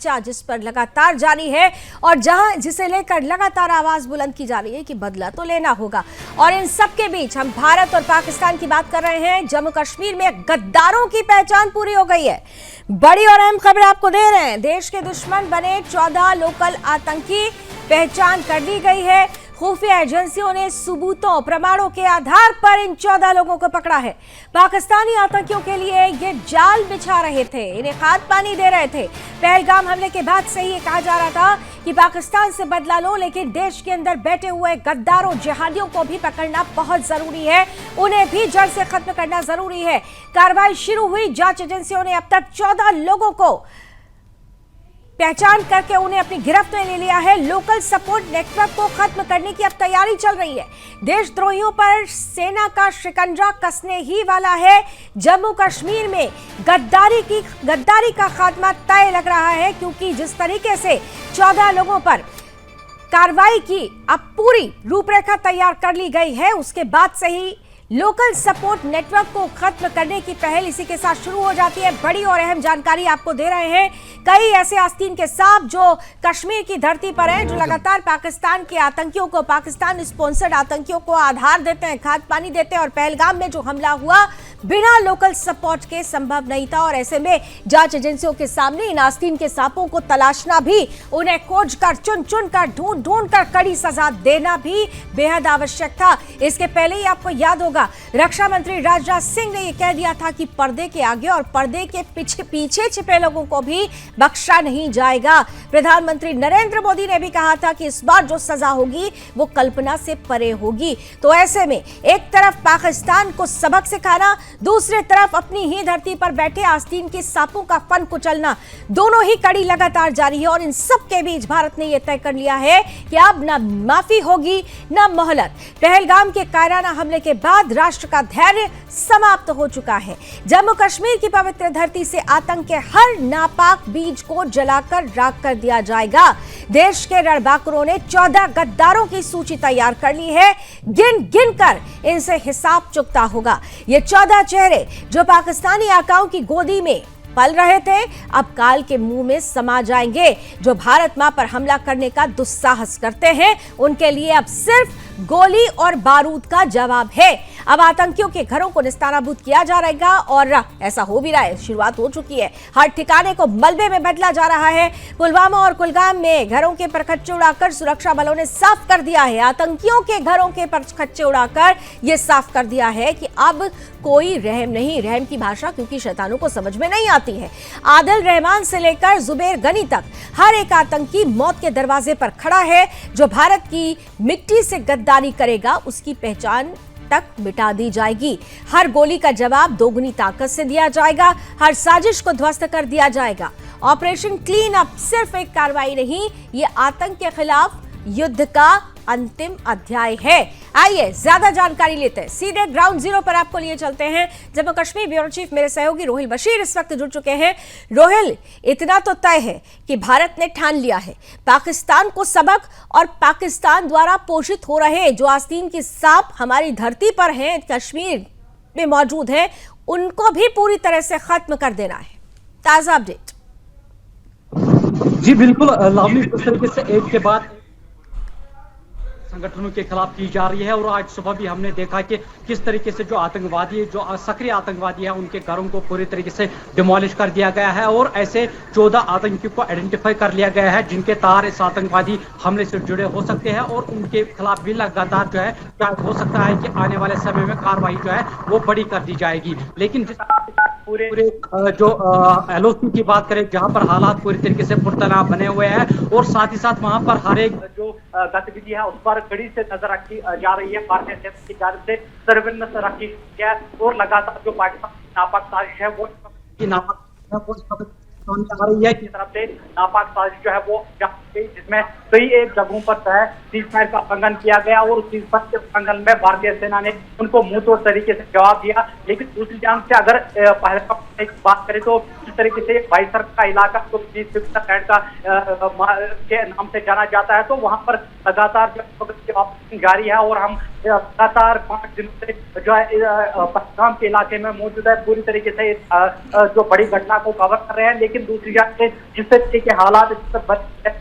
चर्चा जिस पर लगातार जारी है और जहां जिसे लेकर लगातार आवाज बुलंद की जा रही है कि बदला तो लेना होगा। और इन सब के बीच हम भारत और पाकिस्तान की बात कर रहे हैं। जम्मू कश्मीर में गद्दारों की पहचान पूरी हो गई है। बड़ी और अहम खबर आपको दे रहे हैं। देश के दुश्मन बने 14 लोकल आतंकी पहचान कर ली गई है। खुफिया एजेंसियों ने सबूतों प्रमाणों के आधार पर इन 14 लोगों को पकड़ा है। पाकिस्तानी आतंकियों के लिए ये जाल बिछा रहे थे, इन्हें खाद पानी दे रहे थे। पहलगाम हमले के बाद से ही कहा जा रहा था कि पाकिस्तान से बदला लो, लेकिन देश के अंदर बैठे हुए गद्दारों जिहादियों को भी पकड़ना बहुत जरूरी है, उन्हें भी जड़ से खत्म करना जरूरी है। कार्रवाई शुरू हुई। जांच एजेंसियों ने अब तक 14 लोगों को पहचान करके उन्हें अपनी गिरफ्त में ले लिया है। लोकल सपोर्ट नेटवर्क को खत्म करने की अब तैयारी चल रही है। देशद्रोहियों पर सेना का शिकंजा कसने ही वाला है। जम्मू कश्मीर में गद्दारी का खात्मा तय लग रहा है, क्योंकि जिस तरीके से 14 लोगों पर कार्रवाई की अब पूरी रूपरेखा तैयार कर ली गई है, उसके बाद से ही लोकल सपोर्ट नेटवर्क को खत्म करने की पहल इसी के साथ शुरू हो जाती है। बड़ी और अहम जानकारी आपको दे रहे हैं। कई ऐसे आस्तीन के सांप जो कश्मीर की धरती पर हैं, जो लगातार पाकिस्तान के आतंकियों को, पाकिस्तान स्पॉन्सर्ड आतंकियों को आधार देते हैं, खाद पानी देते हैं। और पहलगाम में जो हमला हुआ बिना लोकल सपोर्ट के संभव नहीं था, और ऐसे में जांच एजेंसियों के सामने इन आस्तीन के सांपों को तलाशना भी, उन्हें खोज कर चुन चुन कर ढूंढ कर कड़ी सजा देना भी बेहद आवश्यक था। इसके पहले ही आपको याद होगा रक्षा मंत्री राजनाथ सिंह ने यह कह दिया था कि पर्दे के आगे और पर्दे के पीछे छिपे लोगों को भी बख्शा नहीं जाएगा। प्रधानमंत्री नरेंद्र मोदी ने भी कहा था कि इस बार जो सजा होगी वो कल्पना से परे होगी। तो ऐसे में एक तरफ पाकिस्तान को सबक सिखाना, दूसरी तरफ अपनी ही धरती पर बैठे आस्तीन के सांपों का फन कुचलना, दोनों ही कड़ी लगातार जारी है। और इन सब के बीच भारत ने यह तय कर लिया है कि अब न माफी होगी न मोहलत। पहलगाम के कायराना हमले के बाद राष्ट्र का धैर्य समाप्त हो चुका है। जम्मू कश्मीर की पवित्र धरती से आतंक के हर नापाक बीज को जलाकर राख कर दिया जाएगा। देश के रणबांकुरों ने 14 गद्दारों की सूची तैयार कर ली है। गिन गिन कर इनसे हिसाब चुकता होगा। ये 14 चेहरे जो पाकिस्तानी आकाओं की गोदी में पल रहे थे, अब काल के मुंह में समा जाएंगे। जो भारत मां पर हमला करने का दुस्साहस करते हैं, उनके लिए अब सिर्फ गोली और बारूद का जवाब है। अब आतंकियों के घरों को निस्तानाबूद किया जा रहेगा, और ऐसा हो भी रहा है, शुरुआत हो चुकी है। हर ठिकाने को मलबे में बदला जा रहा है। पुलवामा और कुलगाम में घरों के परखच्चे उड़ाकर सुरक्षा बलों ने साफ कर दिया है। आतंकियों के घरों के परखच्चे उड़ाकर यह साफ कर दिया है कि अब कोई रहम नहीं। रहम की भाषा क्योंकि शैतानों को समझ में नहीं आती है। आदिल रहमान से लेकर जुबेर गनी तक हर एक आतंकी मौत के दरवाजे पर खड़ा है। जो भारत की मिट्टी से गद्दारी करेगा, उसकी पहचान तक मिटा दी जाएगी। हर गोली का जवाब दोगुनी ताकत से दिया जाएगा। हर साजिश को ध्वस्त कर दिया जाएगा। ऑपरेशन क्लीन अप सिर्फ एक कार्रवाई नहीं, ये आतंक के खिलाफ युद्ध का अंतिम अध्याय है। आइए ज्यादा जानकारी लेते हैं, सीधे ग्राउंड जीरो पर आपको लिए चलते हैं। जम्मू कश्मीर ब्यूरो चीफ मेरे सहयोगी रोहिल बशीर इस वक्त जुड़ चुके हैं। रोहिल, इतना तो तय है कि भारत ने ठान लिया है पाकिस्तान को सबक, और पाकिस्तान द्वारा पोषित हो रहे जो आस्तीन के सांप हमारी धरती पर हैं, कश्मीर में मौजूद हैं, उनको भी पूरी तरह से खत्म कर देना है। ताजा अपडेट। जी बिल्कुल लावनी, इस तरीके से एक के बाद संगठनों के खिलाफ की जा रही है। और आज सुबह भी हमने देखा कि किस तरीके से जो आतंकवादी, जो सक्रिय आतंकवादी है, उनके घरों को पूरी तरीके से डिमोलिश कर दिया गया है। और ऐसे 14 आतंकियों को आइडेंटिफाई कर लिया गया है जिनके तार इस आतंकवादी हमले से जुड़े हो सकते हैं, और उनके खिलाफ भी लगातार जो है हो सकता है कि आने वाले समय में कार्रवाई जो है वो बड़ी कर दी जाएगी। लेकिन जिस पूरे जो एलओसी की बात करें, जहां पर हालात पूरी तरीके से पुरतनाव बने हुए हैं, और साथ ही साथ वहां पर हर एक जो गतिविधि है उस पर कड़ी से नजर रखी जा रही है। भारतीय सेना की जानिब से सर्विलेंस रखी है, और लगातार जो पाकिस्तान की नापाक साजिश है वो सामने आ रही है की तरफ से नापाक साजिश जो है वो, जिसमें कई एक जगहों पर जो है सीजफायर का उल्लंघन किया गया, और उस सीजफायर के उल्लंघन में भारतीय सेना ने उनको मुंह तोड़ तरीके से जवाब दिया। लेकिन दूसरी जानब से अगर पहले बात करें तो इस तरीके से भाईसर का इलाका तो के नाम से जाना जाता है, तो वहां पर लगातार जारी है और हम लगातार 5 दिनों से जो है पहलगाम के इलाके में मौजूद है, पूरी तरीके से जो बड़ी घटना को कवर कर रहे हैं। लेकिन दूसरी जान से जिस तरीके के हालात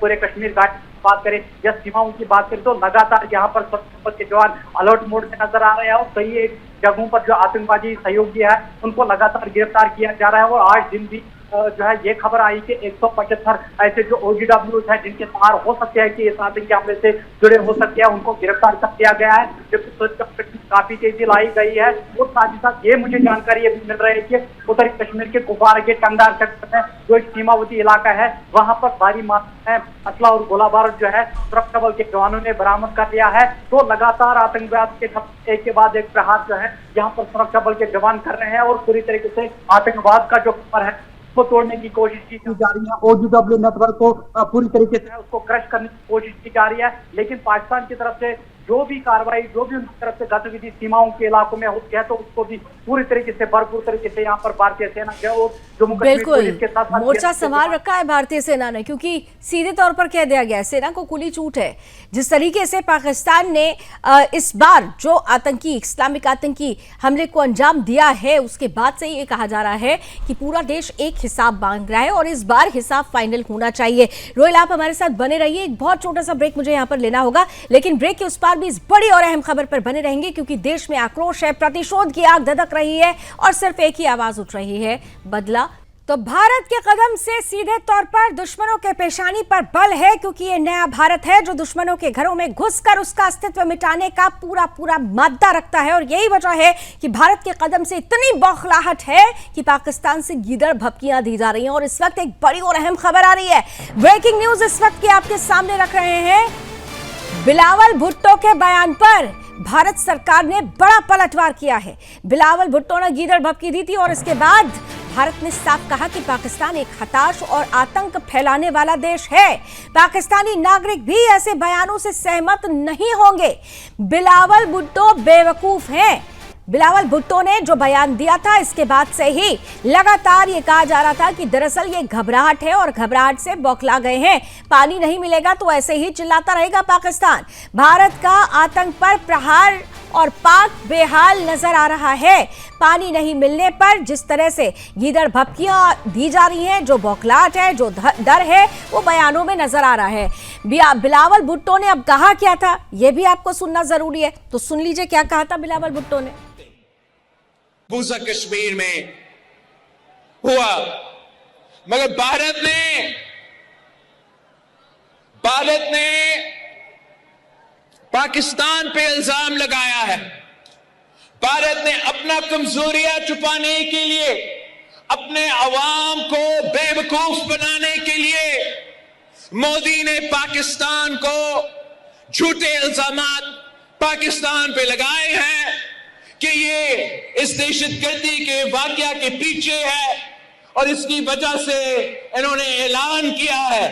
पूरे कश्मीर घाटी की बात करें या सीमाओं की बात करें तो लगातार यहाँ पर सुरक्षा के जवान अलर्ट मोड में नजर आ रहे हैं और कई जगहों पर जो आतंकवादी सहयोगी है उनको लगातार गिरफ्तार किया जा रहा है। और आज दिन भी जो है ये खबर आई कि 175 ऐसे जो OGWs हैं जिनके बाहर हो सकते हैं कि इस आतंकी हमले से जुड़े हो सकते हैं, उनको गिरफ्तार कर लिया गया है, जबकि काफी तेजी लाई गई है। और साथ ही साथ ये मुझे जानकारी अभी मिल रही है कि उत्तरी कश्मीर के कुपवाड़ा के टंगदार सेक्टर में जो एक सीमावर्ती इलाका है वहां पर भारी मात्रा में असला और गोला बारूद जो है सुरक्षा बल के जवानों ने बरामद कर लिया है। तो लगातार आतंकवाद के एक के बाद एक प्रहार जो है यहाँ पर सुरक्षा बल के जवान कर रहे हैं और पूरी तरीके से आतंकवाद का जो खबर है को तोड़ने की कोशिश की जा रही है। OGW नेटवर्क को पूरी तरीके से उसको क्रश करने की कोशिश की जा रही है। लेकिन पाकिस्तान की तरफ से जो भी कार्रवाई, जो भी उनकी तरफ से गतिविधि सीमाओं के इलाकों में होती है तो उसको भी पूरी तरीके से भरपूर तरीके से यहाँ पर भारतीय सेना के और जम्मू कश्मीर पुलिस के साथ मोर्चा संभाल रखा है भारतीय सेना ने, क्योंकि सीधे तौर पर कह दिया गया है सेना को खुली छूट है। जिस तरीके से पाकिस्तान ने इस बार जो आतंकी इस्लामिक आतंकी हमले को अंजाम दिया है उसके बाद से ये कहा जा रहा है कि पूरा देश एक हिसाब मांग रहा है और इस बार हिसाब फाइनल होना चाहिए। रोहिल, आप हमारे साथ बने रहिए, एक बहुत छोटा सा ब्रेक मुझे यहाँ पर लेना होगा, लेकिन ब्रेक के उस पार भी इस बड़ी और अहम खबर पर बने रहेंगे क्योंकि देश में आक्रोश है, प्रतिशोध की आग धधक रही है और सिर्फ एक ही आवाज उठ रही है, बदला। तो भारत के कदम से सीधे तौर पर दुश्मनों के पेशानी पर बल है, क्योंकि ये नया भारत है जो दुश्मनों के घरों में घुसकर उसका अस्तित्व मिटाने का पूरा मादा रखता है। और यही वजह है कि भारत के कदम से इतनी बौखलाहट है कि पाकिस्तान से गीदड़ भपकियां दी जा रही हैं। और इस वक्त एक बड़ी और अहम खबर आ रही है, ब्रेकिंग न्यूज इस वक्त की आपके सामने रख रहे हैं। बिलावल भुट्टो के बयान पर भारत सरकार ने बड़ा पलटवार किया है। बिलावल भुट्टो ने गीदड़ भपकी दी थी और इसके बाद भारत ने साफ कहा कि पाकिस्तान एक हताश और आतंक फैलाने वाला देश है। पाकिस्तानी नागरिक भी ऐसे बयानों से सहमत नहीं होंगे। बिलावल भुट्टो बेवकूफ हैं। बिलावल भुट्टो ने जो बयान दिया था इसके बाद से ही लगातार ये कहा जा रहा था कि दरअसल ये घबराहट है और घबराहट से बौखला गए हैं। पानी नहीं मिलेगा तो ऐसे ही चिल्लाता रहेगा पाकिस्तान। भारत का आतंक पर प्रहार और पाक बेहाल नजर आ रहा है। पानी नहीं मिलने पर जिस तरह से गीदड़ भपकियां दी जा रही हैं, जो बौखलाहट है, जो डर है, वो बयानों में नजर आ रहा है। बिलावल भुट्टो ने अब कहा क्या था यह भी आपको सुनना जरूरी है, तो सुन लीजिए क्या कहा था बिलावल भुट्टो ने। पूसा कश्मीर में हुआ, मगर भारत ने पाकिस्तान पे इल्जाम लगाया है। भारत ने अपना कमजोरियां छुपाने के लिए, अपने अवाम को बेवकूफ बनाने के लिए मोदी ने पाकिस्तान को झूठे इल्जामात पाकिस्तान पे लगाए हैं कि ये इस दहशतगर्दी के वाकया के पीछे है। और इसकी वजह से इन्होंने ऐलान किया है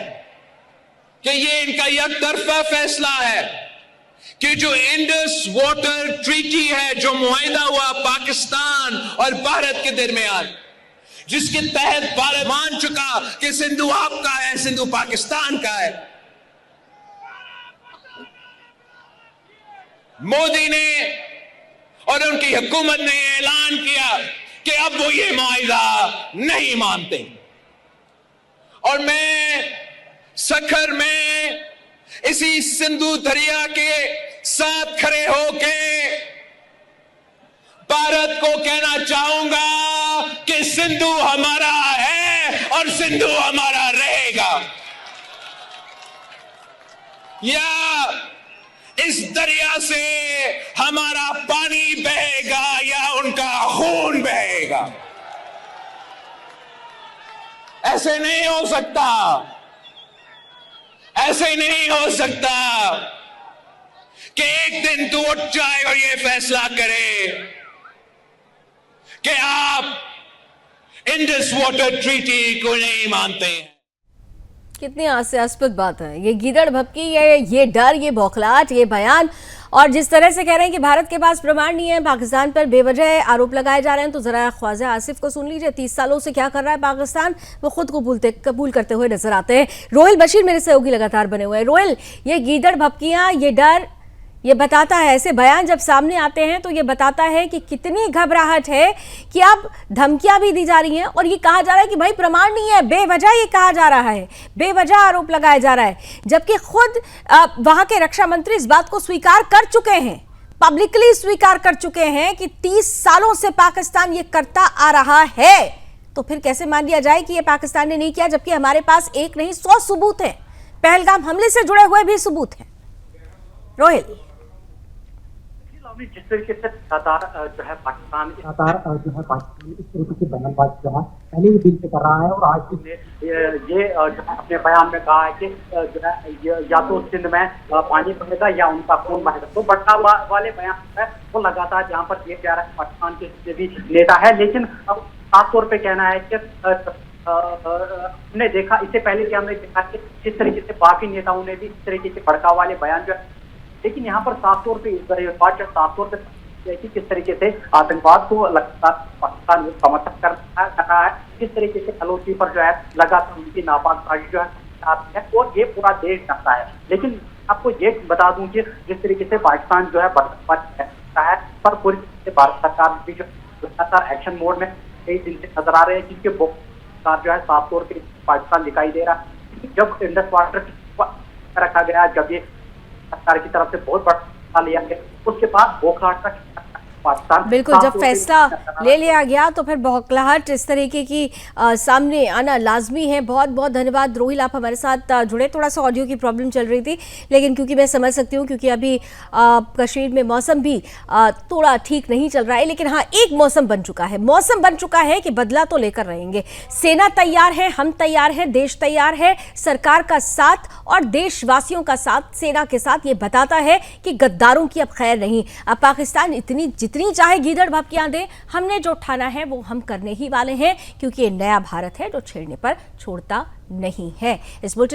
कि ये इनका एकतरफा फैसला है कि जो इंडस वाटर ट्रीटी है, जो मुआहिदा हुआ पाकिस्तान और भारत के दरमियान, जिसके तहत भारत मान चुका कि सिंधु आपका है, सिंधु पाकिस्तान का है, मोदी ने और उनकी हुकूमत ने ऐलान किया कि अब वो ये मुआहिदा नहीं मानते। और मैं सखर में इसी सिंधु दरिया के साथ खड़े होके भारत को कहना चाहूंगा कि सिंधु हमारा है और सिंधु हमारा रहेगा। या इस दरिया से हमारा पानी बहेगा या उनका खून बहेगा। ऐसे नहीं हो सकता, ऐसे नहीं हो सकता कि एक दिन तू उठ जाए और ये फैसला करे कि आप इंडस वाटर ट्रीटी को नहीं मानते हैं। कितनी हास्यास्पद बात है ये गीदड़ भपकी, ये डर, ये बौखलाहट, ये बयान। और जिस तरह से कह रहे हैं कि भारत के पास प्रमाण नहीं है, पाकिस्तान पर बेवजह आरोप लगाए जा रहे हैं, तो जरा ख्वाजा आसिफ को सुन लीजिए। 30 सालों से क्या कर रहा है पाकिस्तान, वो खुद कबूल करते हुए नजर आते हैं। रोहिल बशीर मेरे सहयोगी लगातार बने हुए हैं। रोहिल, ये गीदड़ भपकियां, ये डर, ये बताता है, ऐसे बयान जब सामने आते हैं तो ये बताता है कि कितनी घबराहट है कि अब धमकियां भी दी जा रही हैं और ये कहा जा रहा है कि भाई प्रमाण नहीं है, बेवजह ये कहा जा रहा है, बेवजह आरोप लगाया जा रहा है, जबकि खुद वहां के रक्षा मंत्री इस बात को स्वीकार कर चुके हैं, पब्लिकली स्वीकार कर चुके हैं कि 30 सालों से पाकिस्तान ये करता आ रहा है। तो फिर कैसे मान लिया जाए कि ये पाकिस्तान ने नहीं किया, जबकि हमारे पास एक नहीं 100 सबूत हैं, पहलगाम हमले से जुड़े हुए भी सबूत हैं। रोहित, जिस तरीके से लगातार जो है पाकिस्तान इस तरीके की बयानबाजी जो है पहले ही दिन से कर रहा है और आज भी ये जो अपने बयान में कहा है कि जो है या तो सिंध में पानी बहेगा या उनका खून बहेगा। तो बट्टा वाले बयान है वो लगातार जहाँ पर दिए जा रहा है पाकिस्तान के भी नेता है, लेकिन अब साफ तौर पर कहना है कि हमने देखा, इससे पहले कि हमने देखा कि किस तरीके से बाकी नेताओं ने भी इस तरीके के भड़काऊ वाले बयान जो, लेकिन यहाँ पर साफ तौर पे बात जो साफ तौर पे किस तरीके से आतंकवाद को लगातार पाकिस्तान समर्थन कर रहा है, किस तरीके से एलओसी पर जो है लगातार उनकी नापाकसाजी जो है और ये पूरा देश जानता है। लेकिन आपको ये बता दूं कि जिस तरीके से पाकिस्तान जो है है पर पूरी तरीके से भारत सरकार भी जो लगातार एक्शन मोड में कई दिन से नजर आ रहे हैं, जिसके सरकार जो है साफ तौर पर पाकिस्तान दिखाई दे रहा है। जब इंडस वाटर रखा गया, जब ये सरकार की तरफ से बहुत बड़ा लिया गया, उसके बाद बौखलाहट का पाकिस्तान बिल्कुल जब फैसला ले लिया गया तो फिर बौखलाहट इस तरीके की सामने आना लाजमी है। बहुत बहुत धन्यवाद रोहिल, आप हमारे साथ जुड़े। थोड़ा सा ऑडियो की प्रॉब्लम चल रही थी, लेकिन क्योंकि मैं समझ सकती हूँ क्योंकि अभी कश्मीर में मौसम भी थोड़ा ठीक नहीं चल रहा है, लेकिन हाँ एक मौसम बन चुका है कि बदला तो लेकर रहेंगे। सेना तैयार है, हम तैयार हैं, देश तैयार है, सरकार का साथ और देशवासियों का साथ सेना के साथ ये बताता है कि गद्दारों की अब खैर नहीं। अब पाकिस्तान जितनी चाहे गीदड़ भपकियां दे, हमने जो ठाना है वो हम करने ही वाले हैं, क्योंकि ये नया भारत है जो छेड़ने पर छोड़ता नहीं है। इस बुलेटिन